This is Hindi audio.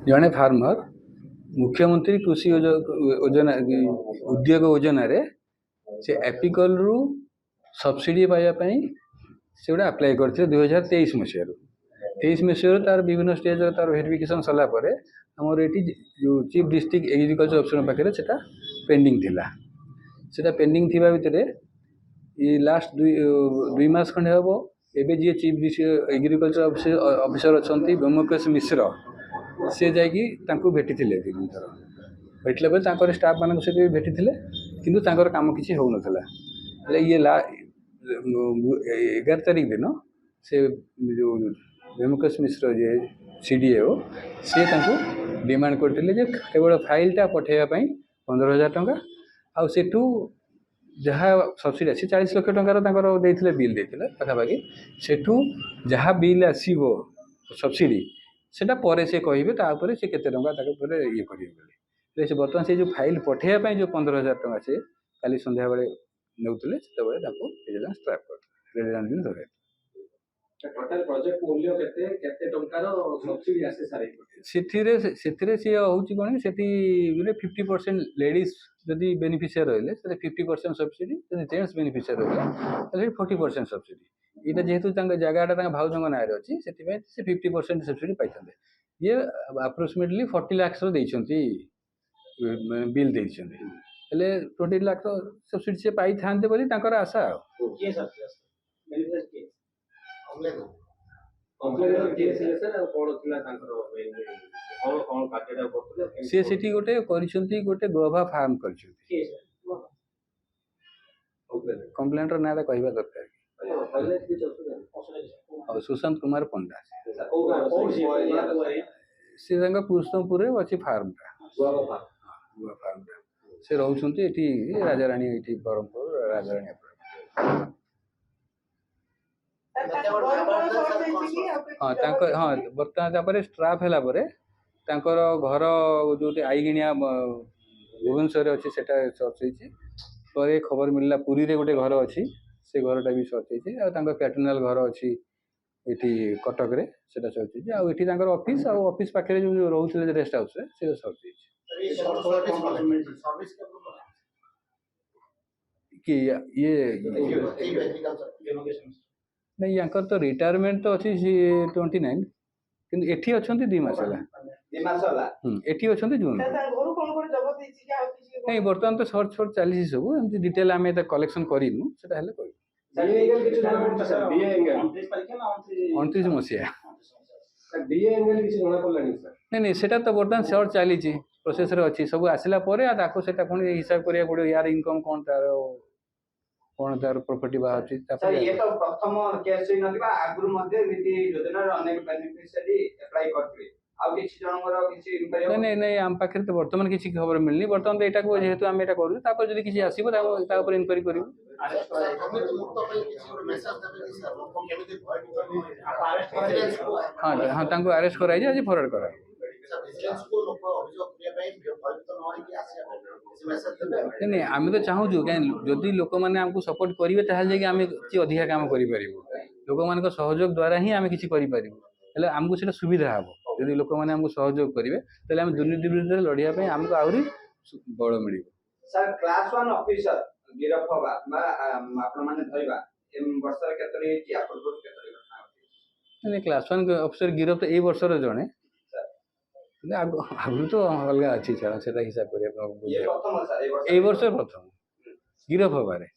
जड़े फार्मर मुख्यमंत्री कृषि योजना उद्योग योजना से एपिकल रु सब्सिडी पाइबापी से गोटे आप्लाय करते 2023 मसीह 23 मसीह तार विभिन्न स्टेज तार वेरिफिकेशन सरापर आमर ये जो चीफ डिस्ट्रिक्ट एग्रीकल्चर ऑफिसर पाखे से पेंडिंग थिला से पेंडिंग थिबा भितर ये लास्ट दुई मास खंडे हम एवं जी चीफ डिस्ट्रिक्ट एग्रीकल्चर ऑफिसर अच्छा ब्रह्मकेश मिश्र सी जाकि भेटी थे तीन थर भेटला बेले स्टाफ मान सहित भेटी थे किंतु काम किसी हो नाला ये 11 तारीख दिन से जो ब्रह्मकेश मिश्र जे सीडीओ सी डिमांड करते केवल फाइलटा पठेवाई 15,000 टंका आउ सेठू जहाँ सब्सिडी आसी 40 लाख टंकार देते बिल देते पाखापाखि सेठू जहाँ बिल आसो सब्सिडी सेटा पर से कहे तापर से केते टंका ये करेंगे से बर्तमान से जो फाइल पठेवाई जो 15,000 टंका से काली संध्या बेले नौते से स्ट्राइक करते धरे टोटल प्रोजेक्ट मूल्य केते केते टंकार सब्सिडी आसे सारे से सी हूँ कौन से 50% लेडीज जदि बेनिफिशियर रही है 50% सब्सिडी जेन्ट्स बेनिफिशियर रही 40% सब्सिडी यहाँ जेहेतु जगह भाउज ना अच्छी से 50% सब्सिडी पाई ये अप्रोक्सीमेटली 40 लाख बिल देते 20 लाख सब्सिडी से पाई था आशा सी गोटे गोटे गोभा फार्म कर कंप्लेंटर ना कहवा दरकार सुशांत कुमार पंडा सी पुरुषोत्तमपुर अच्छी फार्म फार्म से रोचे राजाराणी ये ब्रह्मपुर राजाराणी हाँ बर्तमान स्ट्राफ है घर जो आईगिणिया भुवनेश्वर अच्छी से सर्च होती खबर मिलला पुरी रे गोटे घर अच्छी से घरटा भी सर्च होती पैटर्नाल घर अच्छी ये कटक रे से सर्च होती ऑफिस ऑफिस पाखे जो रोचे रेस्ट हाउस से सर्च कि ये नहीं यहाँ तो रिटायरमेंट तो अच्छी 29 कि एठी अच्छा 2 मास एठी अच्छा जून नहीं बर्तमान तो सर्च फर्च चली सब एमती डिटेल आम कलेक्शन करूँ से 29 मसीहा नहीं से तो बर्तमान सर्च चली प्रोसेस अच्छी सब आसला पुणी हिसाब करा पड़ो यार इनकम कौन तार कौन तार प्रॉपर्टी बाहर ये तो प्रथम केस आगु योजना अनेक बेनिफिशियरी अप्लाई करते नहीं नहीं आम पाखे तो बर्तमान किसी खबर मिलनी बर्तमान तो यहाँ को जेहेतु आम यहाँ करूँ जब किसी आसो इनक्वारी करूँ हाँ हाँ अरेस्ट कराई आज फरवर्ड करा नहीं आम तो चाहूँ कहीं जदि लोक मैंने आमको सपोर्ट करेंगे ताकि आम किसी अधिका काम करूँ लोक मान सहयोग द्वारा ही आम किसी करें आमको से सुविधा हम जदि लोक मैंने आमको सहयोग करेंगे तो आम दुर्नीति विरुद्ध लड़ाई आमको आहरी बल मिल सर क्लास 1 ऑफिसर गिरफ होबा बा आपण माने धइबा एम वर्षर केतरी कि आपण केतरी घटना नहीं क्लास 1 ऑफिसर गिरफ तो ए वर्षर जणे आगु तो अलग अच्छी छाड़ा से हिसाब कर प्रथम सर ए वर्ष प्रथम गिरफ हबारे